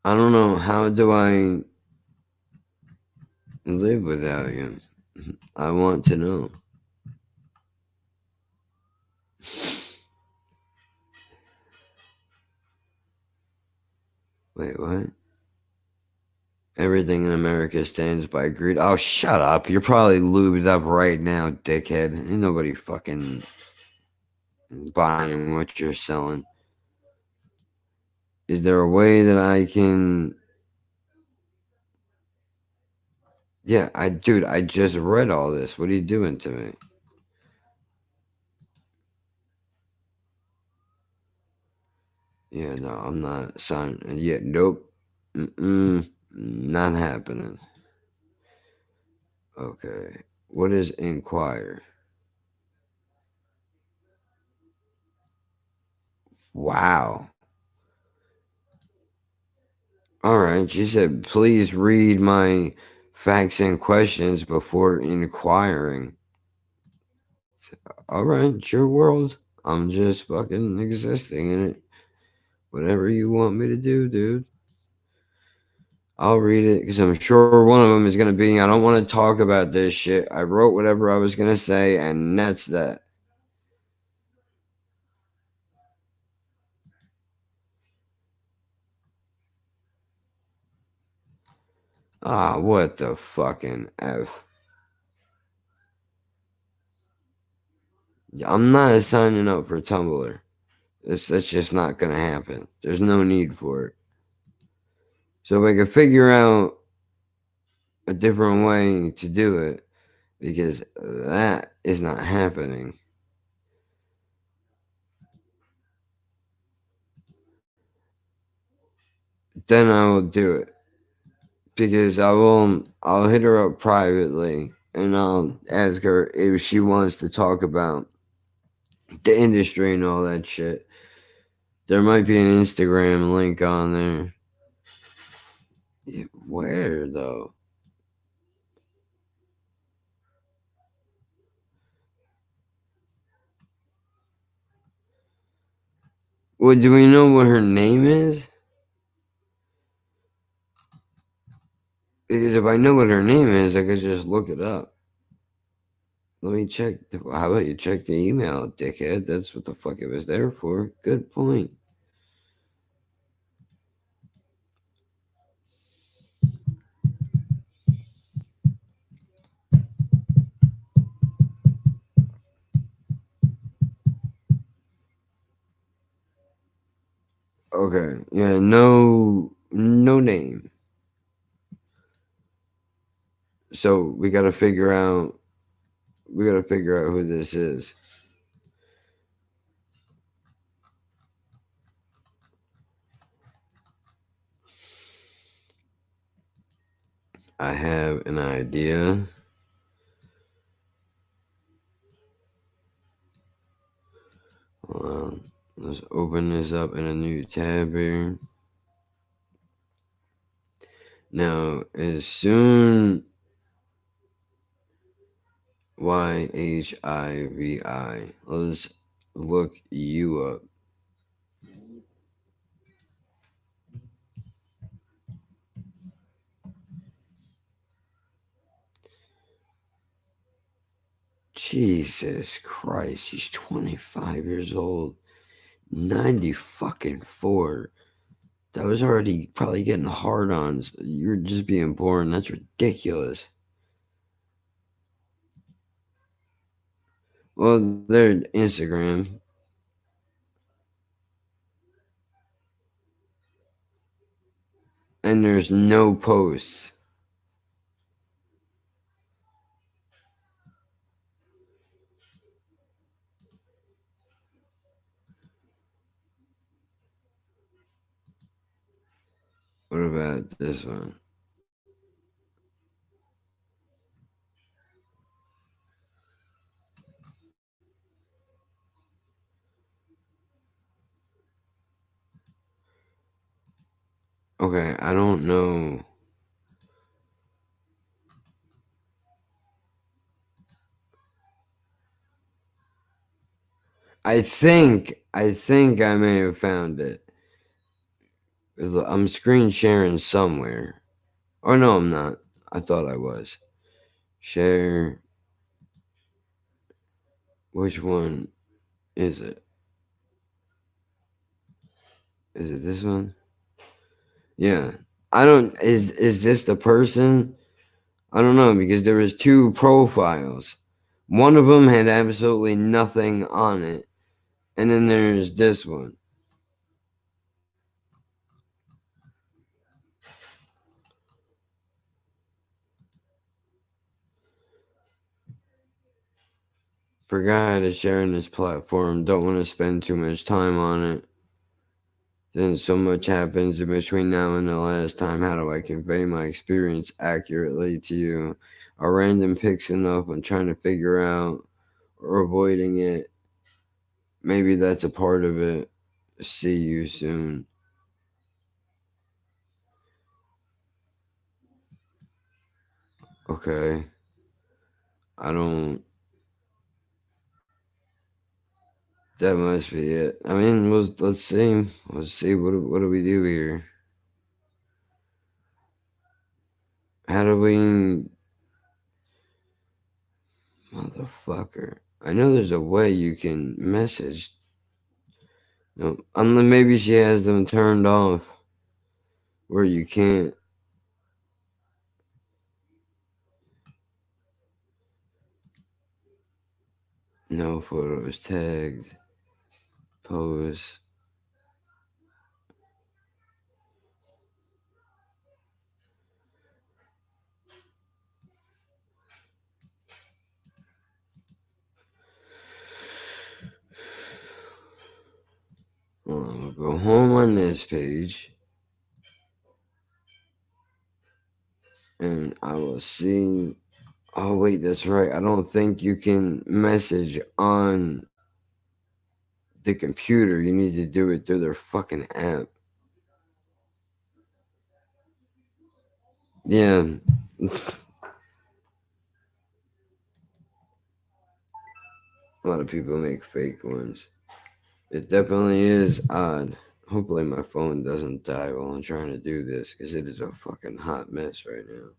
S1: I don't know. How do I live without you? I want to know. Wait, what? Everything in America stands by greed. Oh, shut up. You're probably lubed up right now, dickhead. Ain't nobody fucking buying what you're selling. Is there a way that I can... Yeah, dude, I just read all this. What are you doing to me? Yeah, no, I'm not signing. Yeah, nope. Not happening. Okay. What is inquire? Wow. All right. She said, please read my facts and questions before inquiring. All right, it's your world. I'm just fucking existing in it. Whatever you want me to do, dude. I'll read it because I'm sure one of them is going to be, I don't want to talk about this shit. I wrote whatever I was going to say, and that's that. Ah, what the fucking F. I'm not signing up for Tumblr. That's just not going to happen. There's no need for it. So if I could figure out a different way to do it, because that is not happening. Then I will do it. Because I'll hit her up privately and I'll ask her if she wants to talk about the industry and all that shit. There might be an Instagram link on there. Yeah, where though? Well, do we know what her name is? Because if I know what her name is, I could just look it up. Let me check. How about you check the email, dickhead? That's what the fuck it was there for. Good point. Okay. Yeah, no name. So we gotta figure out who this is. I have an idea. Hold on. Let's open this up in a new tab here. Now, as soon YHIVI, let's look you up. Jesus Christ, she's 25 years old. 90 fucking 4. That was already probably getting hard ons. You're just being born. That's ridiculous. Well, their Instagram. And there's no posts. What about this one? Okay, I don't know. I think I may have found it. I'm screen sharing somewhere. Oh no, I'm not. I thought I was. Share. Which one is it? Is it this one? Yeah. I don't. Is this the person? I don't know because there was two profiles. One of them had absolutely nothing on it, and then there's this one. Forgot to share on this platform. Don't want to spend too much time on it. Then so much happens in between now and the last time. How do I convey my experience accurately to you? A random picks enough I'm trying to figure out or avoiding it. Maybe that's a part of it. See you soon. Okay. I don't. That must be it. I mean, let's see. Let's see. What do we do here? How do we. Motherfucker. I know there's a way you can message. No, unless maybe she has them turned off where you can't. No photos tagged. Pose. Hold on, we'll go home on this page. And I will see. Oh, wait, that's right. I don't think you can message on the computer. You need to do it through their fucking app. Yeah. A lot of people make fake ones. It definitely is odd. Hopefully my phone doesn't die while I'm trying to do this because it is a fucking hot mess right now.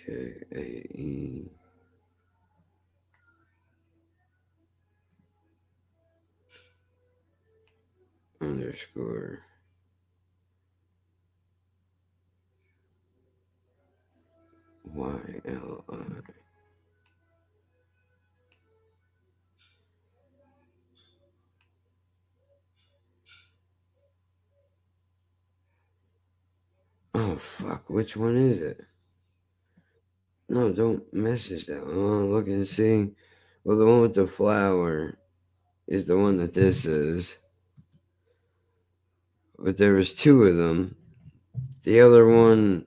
S1: KAE underscore YLI. Oh, fuck. Which one is it? No, don't message that one. I want to look and see. Well, the one with the flower is the one that this is. But there was two of them. The other one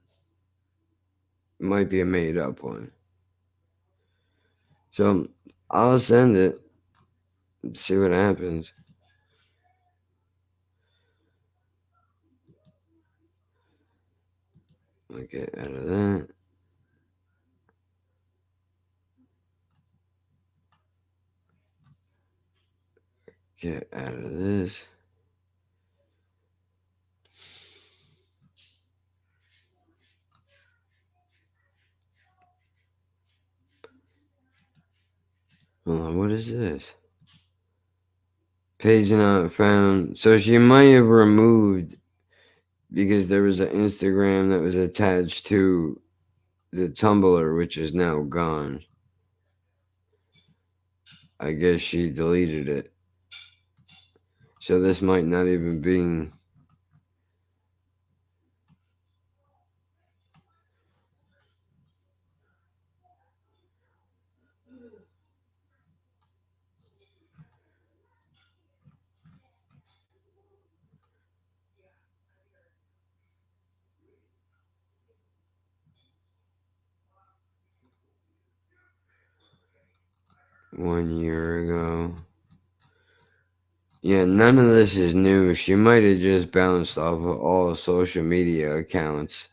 S1: might be a made up one. So I'll send it. See what happens. I'll get out of that. Get out of this. Hold on, what is this? Page not found. So she might have removed because there was an Instagram that was attached to the Tumblr, which is now gone. I guess she deleted it. So this might not even be. One year ago. Yeah, none of this is new. She might have just bounced off of all social media accounts.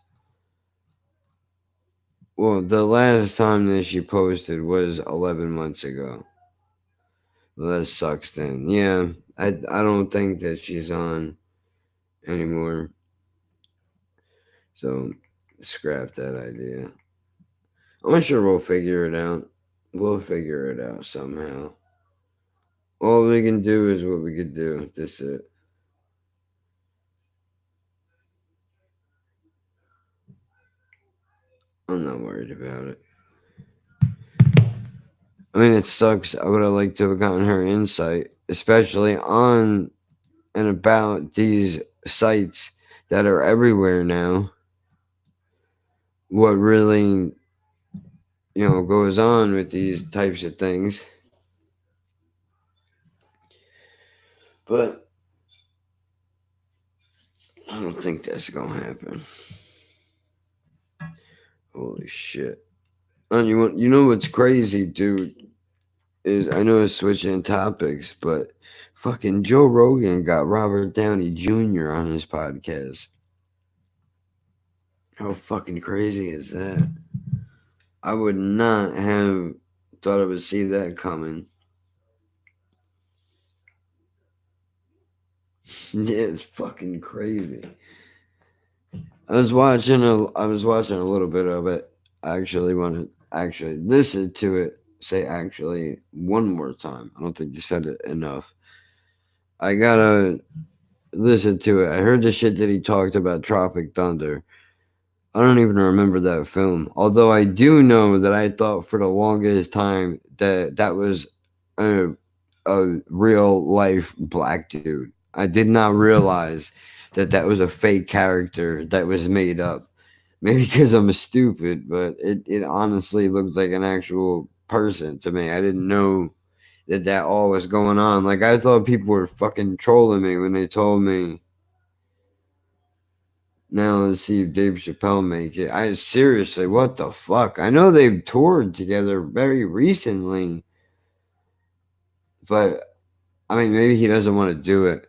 S1: Well, the last time that she posted was 11 months ago. Well, that sucks then. Yeah, I don't think that she's on anymore. So, scrap that idea. I'm sure we'll figure it out. We'll figure it out somehow. All we can do is what we could do. That's it. I'm not worried about it. I mean, it sucks. I would have liked to have gotten her insight, especially on and about these sites that are everywhere now. What really, goes on with these types of things. But I don't think that's gonna happen. Holy shit! And you know what's crazy, dude? Is I know it's switching topics, but fucking Joe Rogan got Robert Downey Jr. on his podcast. How fucking crazy is that? I would not have thought I would see that coming. Yeah, it's fucking crazy. I was watching a little bit of it. I actually want to actually listen to it. Say actually one more time. I don't think you said it enough. I gotta listen to it. I heard the shit that he talked about Tropic Thunder. I don't even remember that film. Although I do know that I thought for the longest time that that was a real life black dude. I did not realize that that was a fake character that was made up. Maybe because I'm stupid, but it honestly looked like an actual person to me. I didn't know that all was going on. Like, I thought people were fucking trolling me when they told me. Now let's see if Dave Chappelle make it. I seriously, what the fuck? I know they've toured together very recently, but I mean, maybe he doesn't want to do it.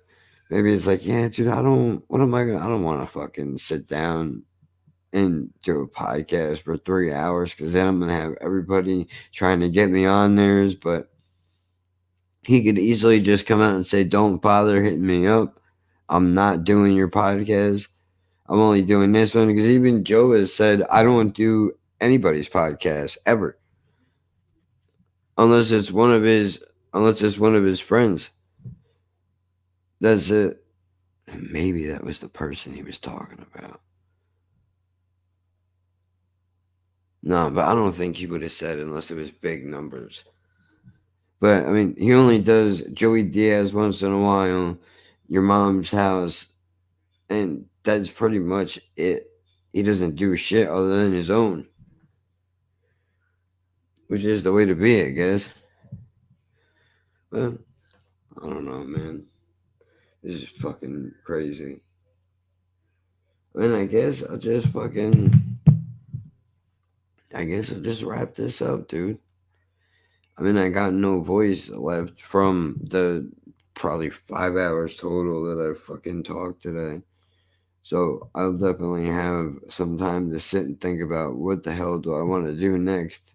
S1: Maybe it's like, yeah, dude, I don't. What am I gonna? I don't want to fucking sit down and do a podcast for 3 hours because then I'm gonna have everybody trying to get me on theirs. But he could easily just come out and say, "Don't bother hitting me up. I'm not doing your podcast. I'm only doing this one," because even Joe has said, "I don't do anybody's podcast ever, unless it's one of his friends. That's it." Maybe that was the person he was talking about. No, but I don't think he would have said unless it was big numbers. But I mean, he only does Joey Diaz once in a while, Your Mom's House, and that's pretty much it. He doesn't do shit other than his own, which is the way to be, I guess. But I don't know, man. This is fucking crazy. And I guess I'll just wrap this up, dude. I mean, I got no voice left from the probably 5 hours total that I fucking talked today. So I'll definitely have some time to sit and think about what the hell do I want to do next.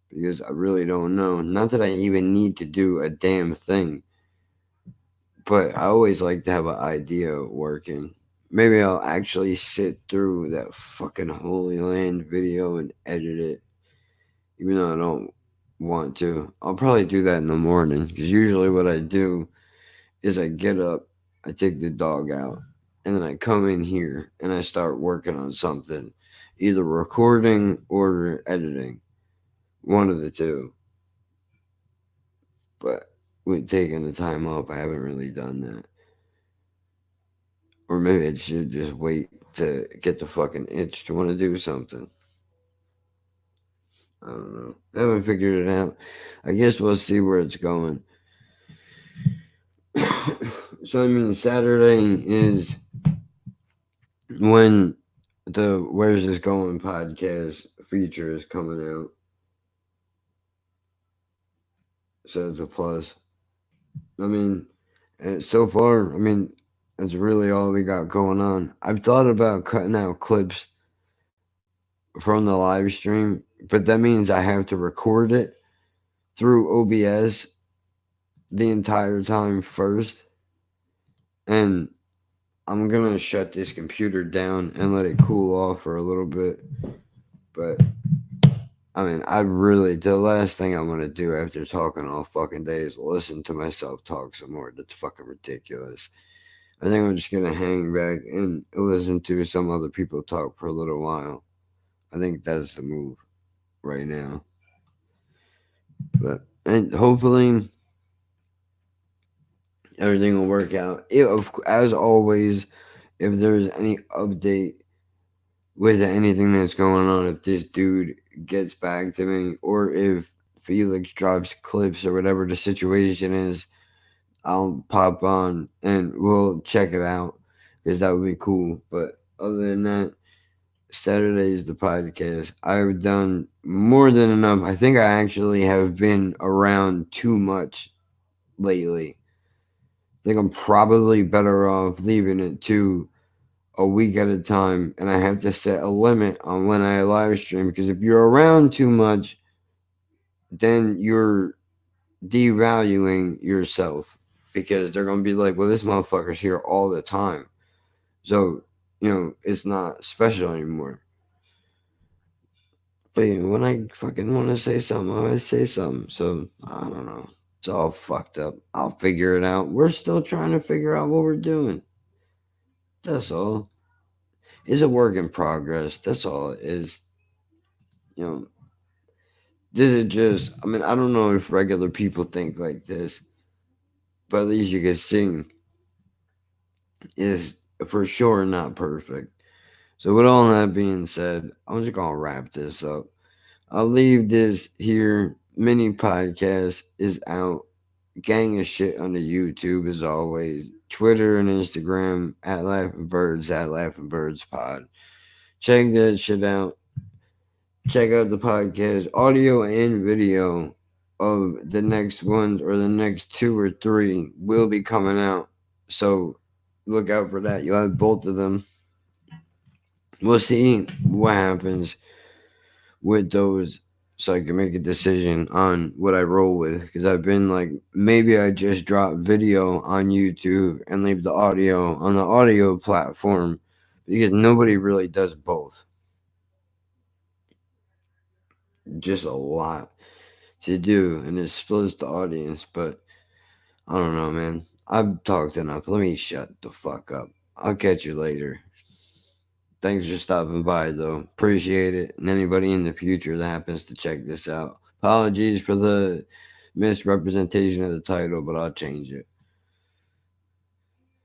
S1: Because I really don't know. Not that I even need to do a damn thing. But I always like to have an idea working. Maybe I'll actually sit through that fucking Holy Land video and edit it. Even though I don't want to. I'll probably do that in the morning. Because usually what I do is I get up, I take the dog out, and then I come in here and I start working on something. Either recording or editing. One of the two. But with taking the time off, I haven't really done that. Or maybe I should just wait to get the fucking itch to want to do something. I don't know. I haven't figured it out. I guess we'll see where it's going. So, I mean, Saturday is when the Where's This Going podcast feature is coming out. So it's a plus. I mean, so far, I mean, that's really all we got going on. I've thought about cutting out clips from the live stream, but that means I have to record it through OBS the entire time first. And I'm gonna shut this computer down and let it cool off for a little bit. But I mean, the last thing I'm gonna do after talking all fucking day is listen to myself talk some more. That's fucking ridiculous. I think I'm just gonna hang back and listen to some other people talk for a little while. I think that's the move right now. And hopefully everything will work out. As always, if there's any update with anything that's going on, if this dude gets back to me, or if Felix drops clips or whatever the situation is, I'll pop on and we'll check it out because that would be cool. But other than that, Saturday is the podcast. I've done more than enough. I think I actually have been around too much lately. I think I'm probably better off leaving it to a week at a time, and I have to set a limit on when I live stream because if you're around too much, then you're devaluing yourself because they're gonna be like, well, this motherfucker's here all the time. So, it's not special anymore. But when I fucking want to say something, I always say something. So, I don't know. It's all fucked up. I'll figure it out. We're still trying to figure out what we're doing. That's all. It's a work in progress. That's all it is. This is just, I mean, I don't know if regular people think like this, but at least you can see is for sure not perfect. So, with all that being said, I'm just going to wrap this up. I'll leave this here. Mini podcast is out. Gang of shit on the YouTube as always. Twitter and Instagram at Laughing Birds Pod. Check that shit out. Check out the podcast, audio and video of the next ones or the next 2 or 3 will be coming out. So look out for that. You'll have both of them. We'll see what happens with those so I can make a decision on what I roll with. Because I've been like, maybe I just drop video on YouTube and leave the audio on the audio platform because nobody really does both. Just a lot to do, and it splits the audience, but I don't know, man. I've talked enough. Let me shut the fuck up. I'll catch you later. Thanks for stopping by, though. Appreciate it. And anybody in the future that happens to check this out. Apologies for the misrepresentation of the title, but I'll change it.